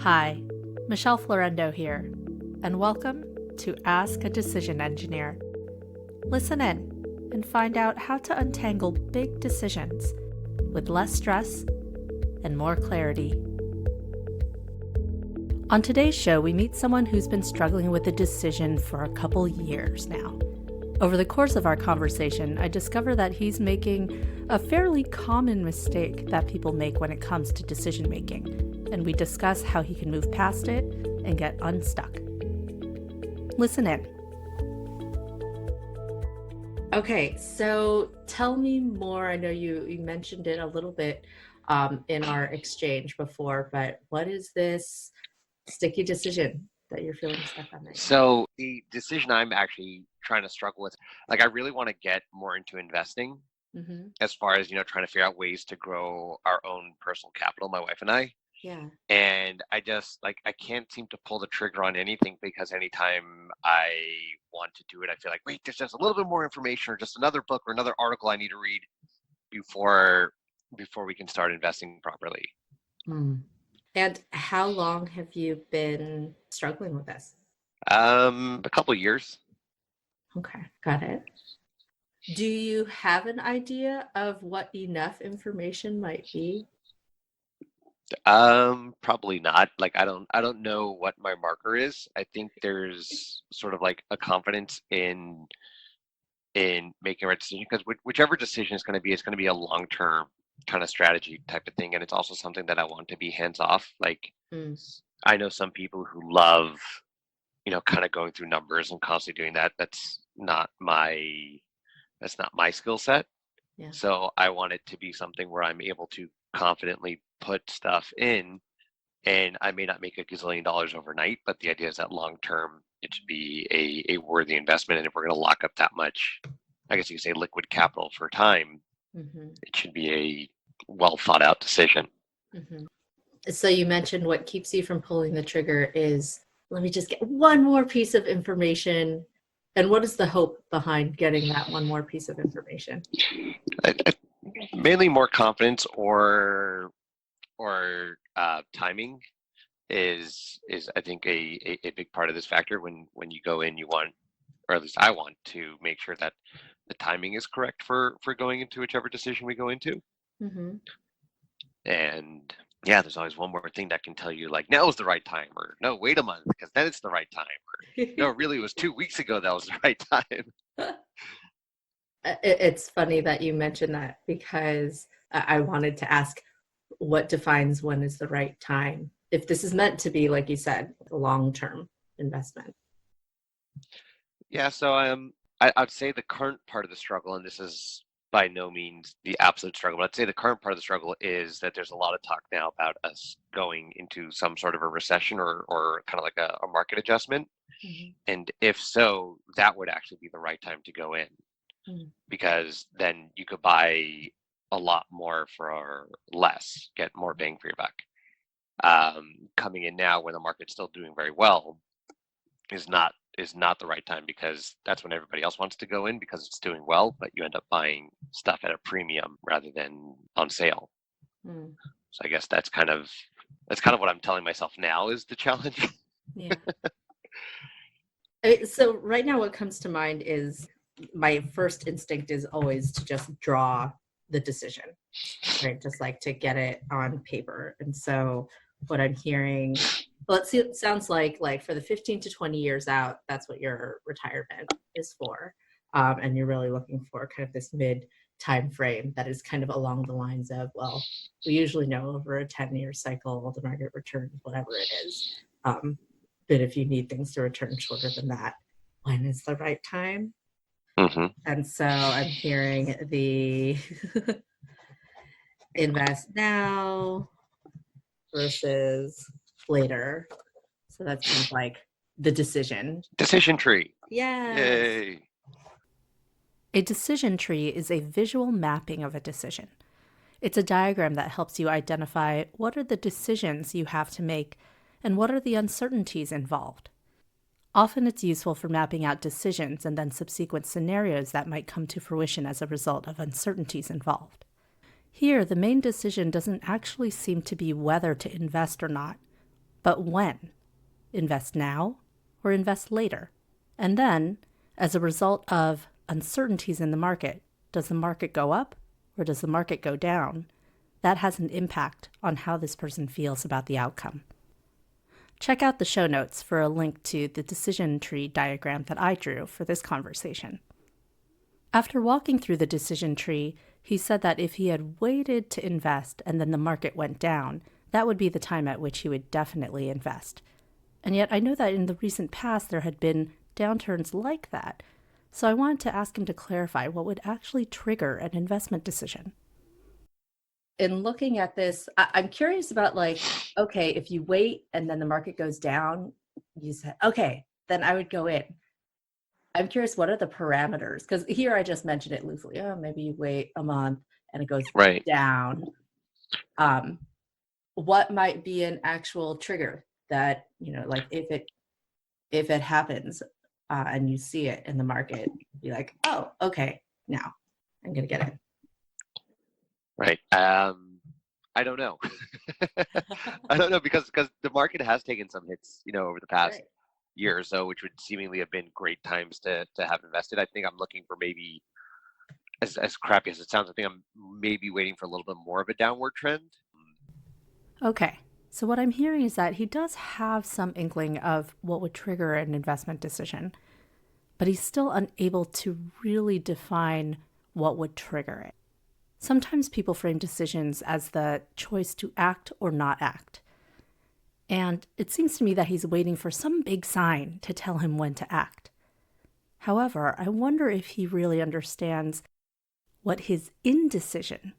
Hi, Michelle Florendo here, and welcome to Ask a Decision Engineer. Listen in and find out how to untangle big decisions with less stress and more clarity. On today's show, we meet someone who's been struggling with a decision for a couple years now. Over the course of our conversation, I discover that he's making a fairly common mistake that people make when it comes to decision making, and we discuss how he can move past it and get unstuck. Listen in. Okay, so tell me more. I know you mentioned it a little bit in our exchange before, but what is this sticky decision that you're feeling stuck on right now? So the decision I'm actually trying to struggle with, I really want to get more into investing as far as, trying to figure out ways to grow our own personal capital, my wife and I. Yeah. And I just I can't seem to pull the trigger on anything because anytime I want to do it, I feel like, wait, there's just a little bit more information or just another book or another article I need to read before we can start investing properly. And how long have you been struggling with this? A couple of years. Okay, got it. Do you have an idea of what enough information might be? Probably not. I don't know what my marker is. I think there's sort of like a confidence in making a right decision because whichever decision is going to be, it's going to be a long-term kind of strategy type of thing, and it's also something that I want to be hands-off. I know some people who love, kind of going through numbers and constantly doing that. That's not my skill set. Yeah. So I want it to be something where I'm able to confidently put stuff in, and I may not make a gazillion dollars overnight, but the idea is that long term it should be a worthy investment. And if we're going to lock up that much, I guess you could say liquid capital for time, it should be a well thought out decision. So you mentioned what keeps you from pulling the trigger is, let me just get one more piece of information. And what is the hope behind getting that one more piece of information? Mainly more confidence or timing is I think a big part of this factor. When you go in, you want, or at least I want to make sure that the timing is correct for going into whichever decision we go into. And yeah, there's always one more thing that can tell you now is the right time, or no, wait a month because then it's the right time, or no, really it was 2 weeks ago that was the right time. It's funny that you mentioned that because I wanted to ask what defines when is the right time, if this is meant to be, like you said, a long-term investment. Yeah, so I'd say the current part of the struggle, and this is by no means the absolute struggle, but I'd say the current part of the struggle is that there's a lot of talk now about us going into some sort of a recession or kind of like a market adjustment. And if so, that would actually be the right time to go in, because then you could buy a lot more for less, get more bang for your buck. Coming in now when the market's still doing very well is not the right time, because that's when everybody else wants to go in because it's doing well, but you end up buying stuff at a premium rather than on sale. So I guess that's kind of what I'm telling myself now is the challenge. Yeah. So right now what comes to mind is my first instinct is always to just draw the decision, right? Just to get it on paper. And so what I'm hearing, let's see, it sounds like for the 15 to 20 years out, that's what your retirement is for. And you're really looking for kind of this mid time frame that is kind of along the lines of, well, we usually know over a 10-year cycle, the market returns, whatever it is. But if you need things to return shorter than that, when is the right time? And so I'm hearing the invest now versus later. So that's kind of like the decision tree. Yes. Yay. A decision tree is a visual mapping of a decision. It's a diagram that helps you identify what are the decisions you have to make and what are the uncertainties involved. Often it's useful for mapping out decisions and then subsequent scenarios that might come to fruition as a result of uncertainties involved. Here, the main decision doesn't actually seem to be whether to invest or not, But when? Invest now or invest later? And then, as a result of uncertainties in the market, does the market go up or does the market go down? That has an impact on how this person feels about the outcome. Check out the show notes for a link to the decision tree diagram that I drew for this conversation. After walking through the decision tree, he said that if he had waited to invest and then the market went down, that would be the time at which he would definitely invest. And yet I know that in the recent past there had been downturns like that. So I wanted to ask him to clarify what would actually trigger an investment decision. In looking at this, I'm curious about like, okay, if you wait and then the market goes down, you said, okay, then I would go in. I'm curious, what are the parameters? Because here I just mentioned it loosely. Oh, maybe you wait a month and it goes Right. down. What might be an actual trigger that, like if it happens and you see it in the market, be like, oh, okay, now I'm gonna get it. Right. I don't know. I don't know because the market has taken some hits, over the past year or so, which would seemingly have been great times to have invested. I think I'm looking for maybe, as crappy as it sounds, I think I'm maybe waiting for a little bit more of a downward trend. Okay, so what I'm hearing is that he does have some inkling of what would trigger an investment decision, but he's still unable to really define what would trigger it. Sometimes people frame decisions as the choice to act or not act. And it seems to me that he's waiting for some big sign to tell him when to act. However, I wonder if he really understands what his indecision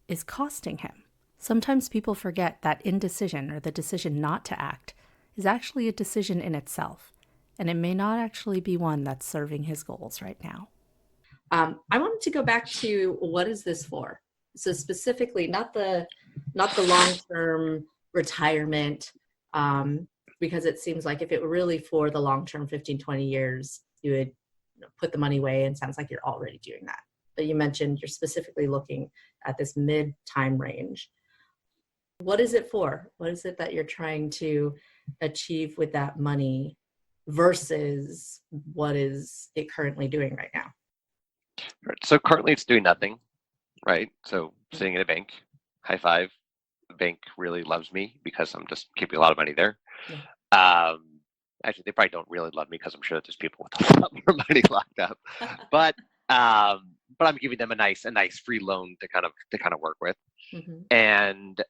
is costing him. Sometimes people forget that indecision, or the decision not to act, is actually a decision in itself, and it may not actually be one that's serving his goals right now. I wanted to go back to what is this for? So specifically, not the long-term retirement, because it seems like if it were really for the long-term 15, 20 years, you would put the money away, and it sounds like you're already doing that. But you mentioned you're specifically looking at this mid-time range. What is it for? What is it that you're trying to achieve with that money versus what is it currently doing right now? Right. So currently it's doing nothing, right? So sitting in a bank, high five. The bank really loves me because I'm just keeping a lot of money there. Yeah. Actually, they probably don't really love me because I'm sure that there's people with a lot more money locked up. But I'm giving them a nice free loan to kind of work with. Mm-hmm. And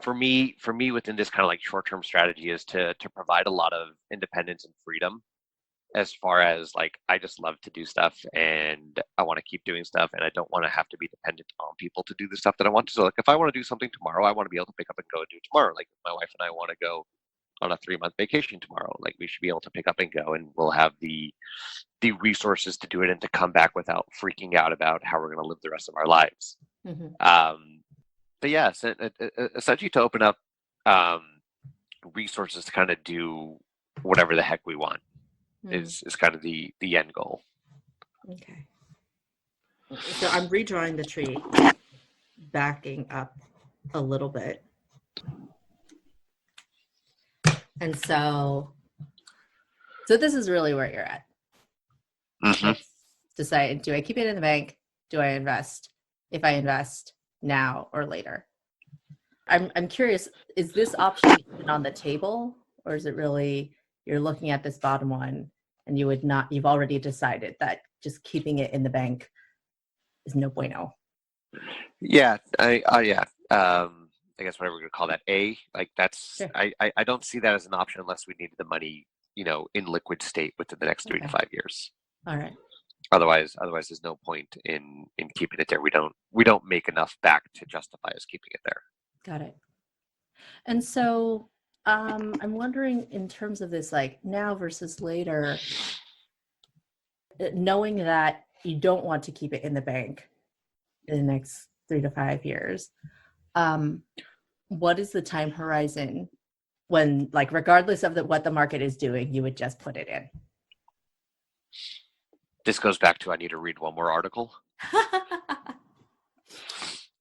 for me within this kind of like short-term strategy is to provide a lot of independence and freedom, as far as like I just love to do stuff and I want to keep doing stuff and I don't want to have to be dependent on people to do the stuff that I want to. So like if I want to do something tomorrow, I want to be able to pick up and go and do it tomorrow. Like if my wife and I want to go on a 3-month vacation tomorrow, like we should be able to pick up and go, and we'll have the resources to do it and to come back without freaking out about how we're going to live the rest of our lives. Mm-hmm. But yeah, so, essentially to open up resources to kind of do whatever the heck we want is kind of the end goal. Okay. So I'm redrawing the tree, backing up a little bit. And so this is really where you're at. Mm-hmm. It's decide, do I keep it in the bank? Do I invest? If I invest now or later? I'm curious, is this option even on the table, or is it really you're looking at this bottom one and you've already decided that just keeping it in the bank is no bueno? Yeah, I guess whatever we're gonna call that, like that's sure. I don't see that as an option unless we needed the money, in liquid state within the next 3 to 5 years. All right. Otherwise, there's no point in keeping it there. We don't make enough back to justify us keeping it there. Got it. And so I'm wondering, in terms of this, like now versus later, knowing that you don't want to keep it in the bank in the next 3 to 5 years, what is the time horizon when, like, regardless of what the market is doing, you would just put it in? This goes back to I need to read one more article.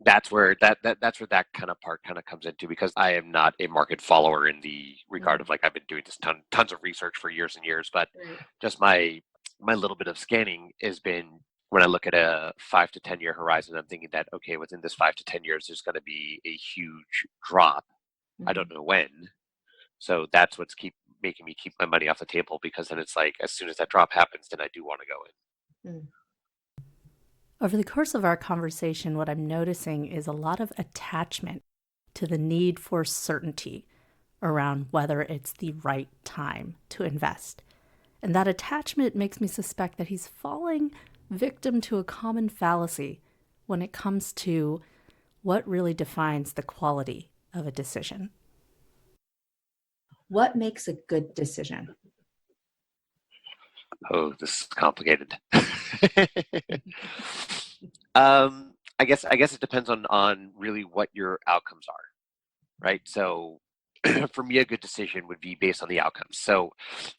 that's where that's where that kind of part kind of comes into, because I am not a market follower in the regard of like I've been doing this tons of research for years and years, but Right. just my little bit of scanning has been, when I look at a 5 to 10 year horizon, I'm thinking that okay, within this 5 to 10 years, there's going to be a huge drop. I don't know when, so that's what's making me keep my money off the table, because then it's like as soon as that drop happens, then I do want to go in. Mm. Over the course of our conversation, what I'm noticing is a lot of attachment to the need for certainty around whether it's the right time to invest. And that attachment makes me suspect that he's falling victim to a common fallacy when it comes to what really defines the quality of a decision. What makes a good decision? Oh, this is complicated. I guess it depends on really what your outcomes are, right? So for me, a good decision would be based on the outcomes. So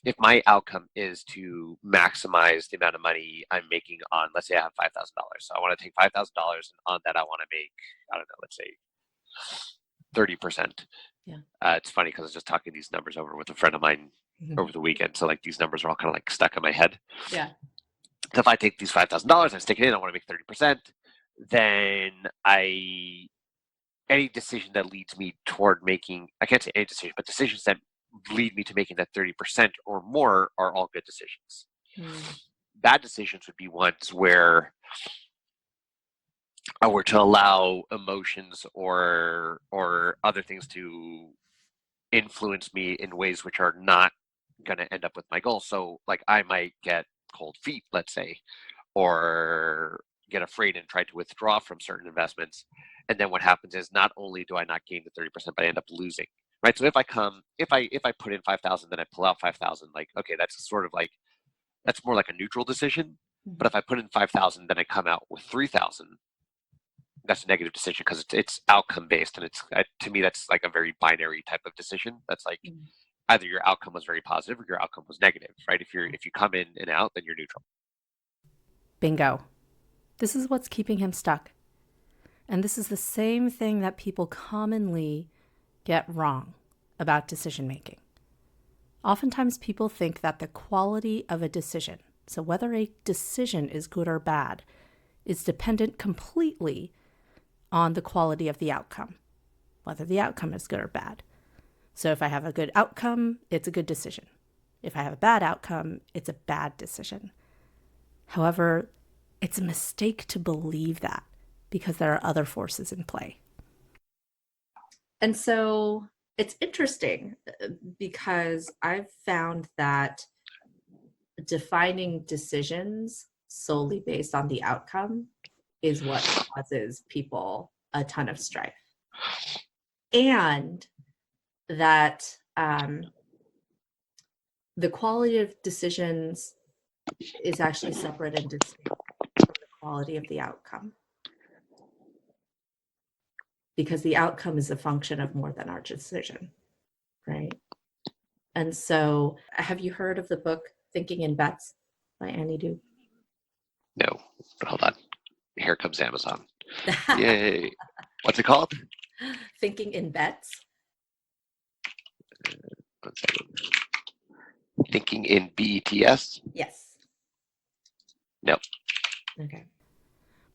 if my outcome is to maximize the amount of money I'm making on, let's say I have $5,000. So I want to take $5,000, and on that I want to make, I don't know, let's say 30%. Yeah. It's funny because I was just talking these numbers over with a friend of mine over the weekend. So like these numbers are all kind of like stuck in my head. Yeah. So if I take these $5,000, I stick it in, I want to make 30%, then any decision that leads me toward making, I can't say any decision, but decisions that lead me to making that 30% or more are all good decisions. Bad decisions would be ones where I were to allow emotions or other things to influence me in ways which are not going to end up with my goal. So like I might get cold feet, let's say, or get afraid and try to withdraw from certain investments. And then what happens is not only do I not gain the 30%, but I end up losing. Right. So if I put in 5,000, then I pull out 5,000, like, okay, that's sort of like, that's more like a neutral decision. But if I put in 5,000, then I come out with 3,000, that's a negative decision because it's outcome based. And it's, to me, that's like a very binary type of decision. That's like either your outcome was very positive or your outcome was negative, right? If you come in and out, then you're neutral. Bingo. This is what's keeping him stuck. And this is the same thing that people commonly get wrong about decision making. Oftentimes people think that the quality of a decision, so whether a decision is good or bad, is dependent completely on the quality of the outcome, whether the outcome is good or bad. So if I have a good outcome, it's a good decision. If I have a bad outcome, it's a bad decision. However, it's a mistake to believe that because there are other forces in play. And so it's interesting because I've found that defining decisions solely based on the outcome is what causes people a ton of strife. And that the quality of decisions is actually separate and distinct from the quality of the outcome. Because the outcome is a function of more than our decision, right? And so, have you heard of the book Thinking in Bets by Annie Duke? No, but hold on. Here comes Amazon. Yay. What's it called? Thinking in Bets. One second. Thinking in BETS? Yes. No. Okay.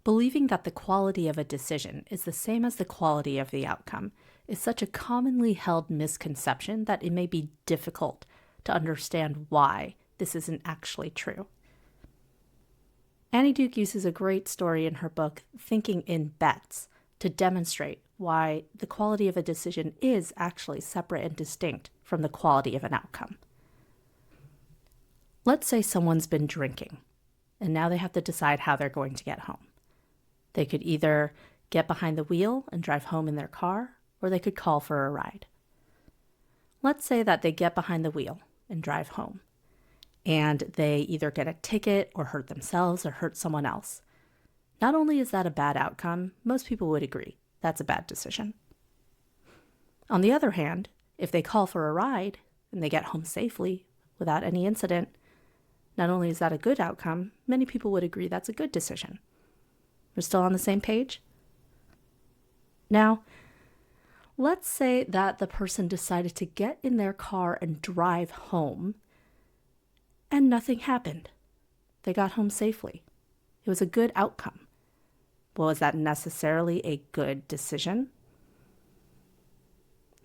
Believing that the quality of a decision is the same as the quality of the outcome is such a commonly held misconception that it may be difficult to understand why this isn't actually true. Annie Duke uses a great story in her book, Thinking in Bets, to demonstrate why the quality of a decision is actually separate and distinct from the quality of an outcome. Let's say someone's been drinking, and now they have to decide how they're going to get home. They could either get behind the wheel and drive home in their car, or they could call for a ride. Let's say that they get behind the wheel and drive home, and they either get a ticket or hurt themselves or hurt someone else. Not only is that a bad outcome, most people would agree that's a bad decision. On the other hand, if they call for a ride and they get home safely without any incident, not only is that a good outcome, many people would agree that's a good decision. We're still on the same page? Now, let's say that the person decided to get in their car and drive home, and nothing happened. They got home safely. It was a good outcome. Well, is that necessarily a good decision?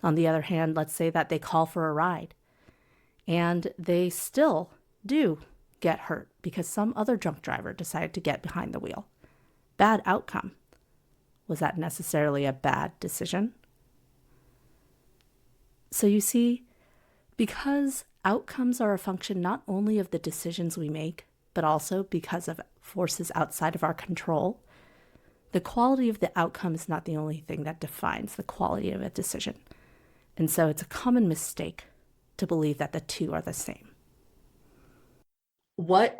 On the other hand, let's say that they call for a ride and they still do get hurt because some other drunk driver decided to get behind the wheel. Bad outcome. Was that necessarily a bad decision? So you see, because outcomes are a function not only of the decisions we make, but also because of forces outside of our control, the quality of the outcome is not the only thing that defines the quality of a decision. And so it's a common mistake to believe that the two are the same. What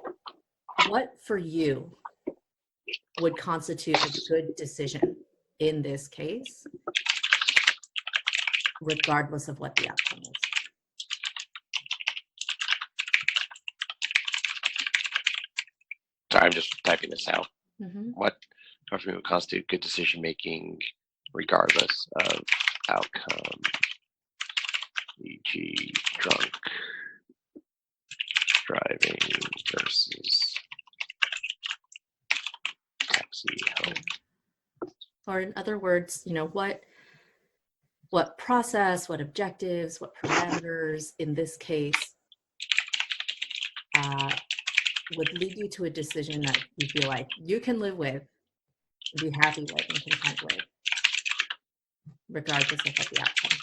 for you would constitute a good decision in this case, regardless of what the outcome is? Sorry, I'm just typing this out. Mm-hmm. What for me would constitute good decision making regardless of outcome, e.g. drunk driving versus taxi home. Or in other words, what process, what objectives, what parameters in this case would lead you to a decision that you feel like you can live with, be happy with, and content with, regardless of what the outcome.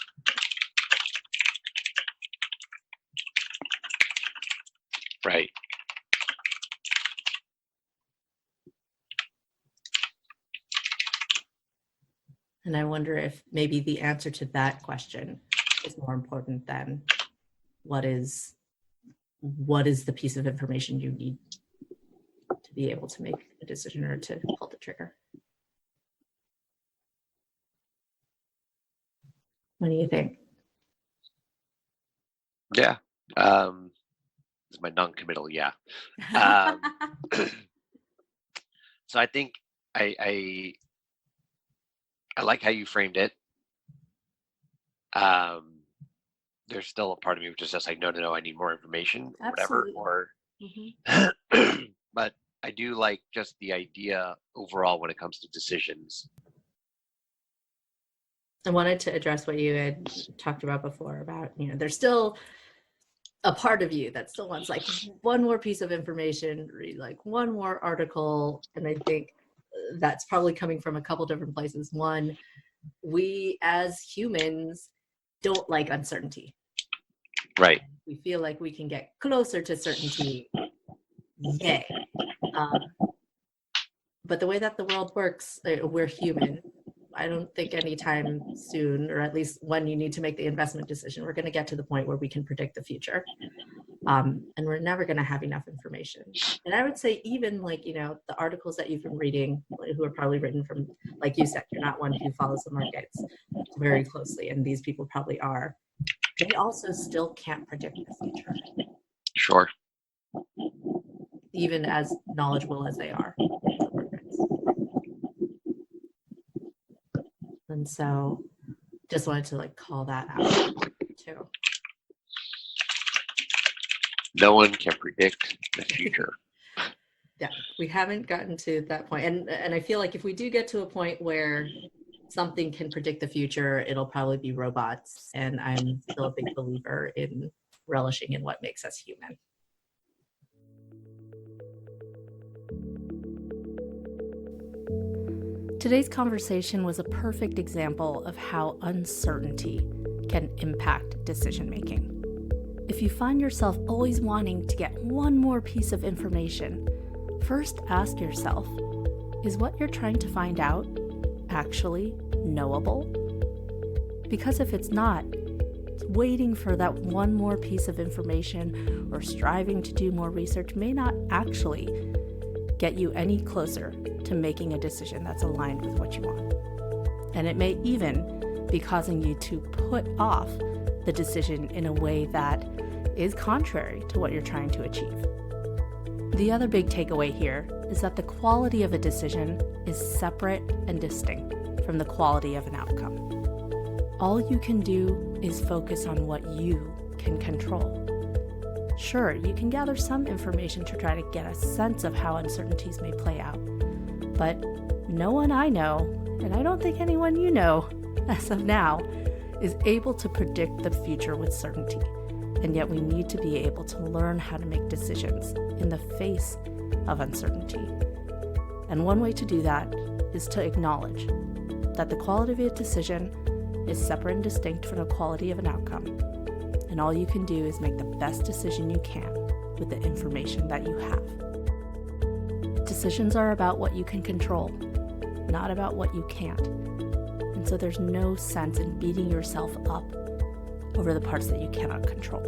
Right. And I wonder if maybe the answer to that question is more important than what is the piece of information you need to be able to make a decision or to pull the trigger. What do you think? Yeah. This is my non-committal yeah. So I think I like how you framed it. There's still a part of me which is just like, no, I need more information or whatever. Or, but I do like just the idea overall when it comes to decisions. I wanted to address what you had talked about before about, there's still a part of you that still wants like one more piece of information, read like one more article. And I think that's probably coming from a couple different places. One, we as humans don't like uncertainty. Right. We feel like we can get closer to certainty. Yay. But the way that the world works, we're human. I don't think anytime soon, or at least when you need to make the investment decision, we're going to get to the point where we can predict the future. And we're never going to have enough information. And I would say even like, the articles that you've been reading, who are probably written from, like you said, you're not one who follows the markets very closely. And these people probably are. They also still can't predict the future. Sure. Even as knowledgeable as they are. And so just wanted to like call that out too. No one can predict the future. Yeah, we haven't gotten to that point. And I feel like if we do get to a point where something can predict the future, it'll probably be robots. And I'm still a big believer in relishing in what makes us human. Today's conversation was a perfect example of how uncertainty can impact decision-making. If you find yourself always wanting to get one more piece of information, first ask yourself, is what you're trying to find out actually knowable? Because if it's not, waiting for that one more piece of information or striving to do more research may not actually get you any closer to making a decision that's aligned with what you want. And it may even be causing you to put off the decision in a way that is contrary to what you're trying to achieve. The other big takeaway here is that the quality of a decision is separate and distinct from the quality of an outcome. All you can do is focus on what you can control. Sure, you can gather some information to try to get a sense of how uncertainties may play out, but no one I know, and I don't think anyone you know, as of now, is able to predict the future with certainty. And yet we need to be able to learn how to make decisions in the face of uncertainty. And one way to do that is to acknowledge that the quality of a decision is separate and distinct from the quality of an outcome. And all you can do is make the best decision you can with the information that you have. Decisions are about what you can control, not about what you can't. And so there's no sense in beating yourself up over the parts that you cannot control.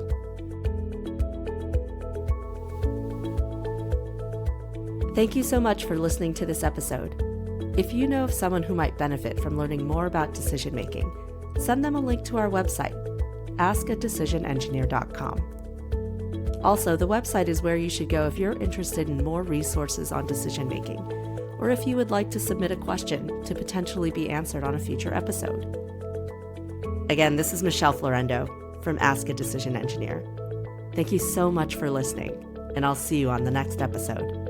Thank you so much for listening to this episode. If you know of someone who might benefit from learning more about decision making, send them a link to our website, askadecisionengineer.com. Also, the website is where you should go if you're interested in more resources on decision making, or if you would like to submit a question to potentially be answered on a future episode. Again, this is Michelle Florendo from Ask a Decision Engineer. Thank you so much for listening, and I'll see you on the next episode.